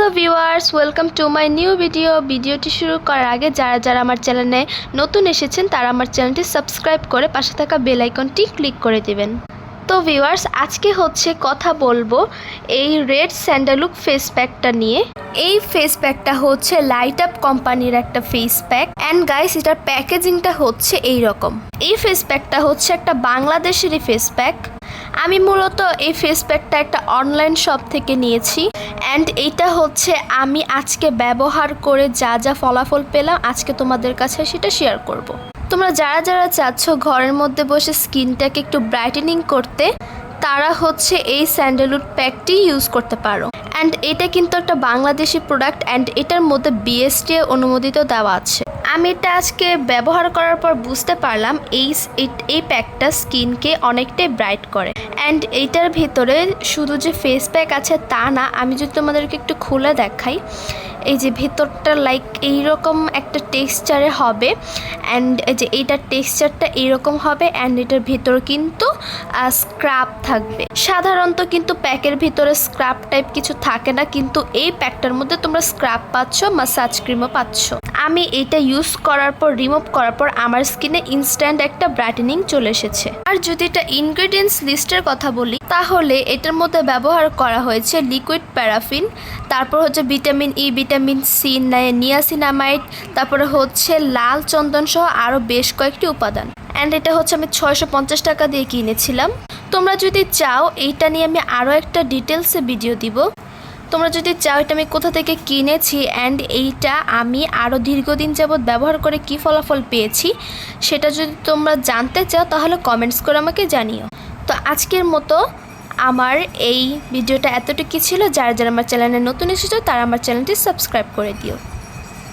Hello viewers, welcome to my new ভিডিওটি শুরু করার আগে যারা যারা আমার চ্যানেলে নতুন এসেছেন তারা আমার চ্যানেলটি সাবস্ক্রাইব করে পাশে থাকা বেল আইকনটি ক্লিক করে দিবেন। তো ভিউয়ার্স, আজকে কথা বলবো এই রেড স্যান্ডালুক ফেস প্যাকটা নিয়ে। এই ফেস প্যাকটা হচ্ছে লাইট আপ কোম্পানির একটা ফেস প্যাক অ্যান্ড গাইস, এটার প্যাকেজিংটা হচ্ছে এই রকম। এই ফেস প্যাকটা হচ্ছে একটা বাংলাদেশেরই ফেস প্যাক। আমি মূলত এই ফেস প্যাকটা একটা অনলাইন শপ থেকে নিয়েছি অ্যান্ড এইটা হচ্ছে আমি আজকে ব্যবহার করে যা যা ফলাফল পেলাম আজকে তোমাদের কাছে সেটা শেয়ার করব। তোমরা যারা যারা চাচ্ছ ঘরের মধ্যে বসে স্কিনটাকে একটু ব্রাইটেনিং করতে, তারা হচ্ছে এই স্যান্ডালউড প্যাকটি ইউজ করতে পারো। অ্যান্ড এটা কিন্তু একটা বাংলাদেশি প্রোডাক্ট অ্যান্ড এটার মধ্যে বিএসটিআই অনুমোদিত দেওয়া আছে। আমি এটা আজকে ব্যবহার করার পর বুঝতে পারলাম এই প্যাকটা স্কিনকে অনেকটাই ব্রাইট করে। অ্যান্ড এইটার ভিতরে শুধু যে ফেস প্যাক আছে তা না, আমি যদি তোমাদেরকে একটু খুলে দেখাই, এই যে ভেতরটা লাইক এইরকম একটা টেক্সচারে হবে অ্যান্ড এই যে এইটার টেক্সচারটা এইরকম হবে অ্যান্ড এটার ভিতর কিন্তু স্ক্রাব থাকবে। সাধারণত কিন্তু প্যাকের ভিতরে স্ক্রাব টাইপ কিছু থাকে না, কিন্তু এই প্যাকটার মধ্যে তোমরা স্ক্রাব পাচ্ছ, মাসাজ ক্রিমও পাচ্ছ। আমি এটা ইউজ করার পর রিমুভ করার পর আমার স্কিনে ইনস্ট্যান্ট একটা ব্রাইটেনিং চলে এসেছে। আর যদি এটা ইনগ্রেডিয়েন্টস লিস্টের কথা বলি, তাহলে এটার মধ্যে ব্যবহার করা হয়েছে লিকুইড প্যারাফিন, তারপর হচ্ছে vitamin E, vitamin C, niacinamide, তারপরে হচ্ছে লাল চন্দন সহ আরও বেশ কয়েকটি উপাদান। অ্যান্ড এটা হচ্ছে আমি 650 টাকা দিয়ে কিনেছিলাম। তোমরা যদি চাও এইটা নিয়ে আমি আরও একটা ডিটেলসে ভিডিও দিব। তোমরা যদি চাও এটা আমি কোথা থেকে কিনেছি অ্যান্ড এইটা আমি আরও দীর্ঘদিন যাবৎ ব্যবহার করে কি ফলাফল পেয়েছি সেটা যদি তোমরা জানতে চাও তাহলে কমেন্টস করে আমাকে জানিও। তো আজকের মতো আমার এই ভিডিওটা এতটুকু ছিল। যারা যারা আমার চ্যানেলে নতুন এসেছো তারা আমার চ্যানেলটি সাবস্ক্রাইব করে দিও।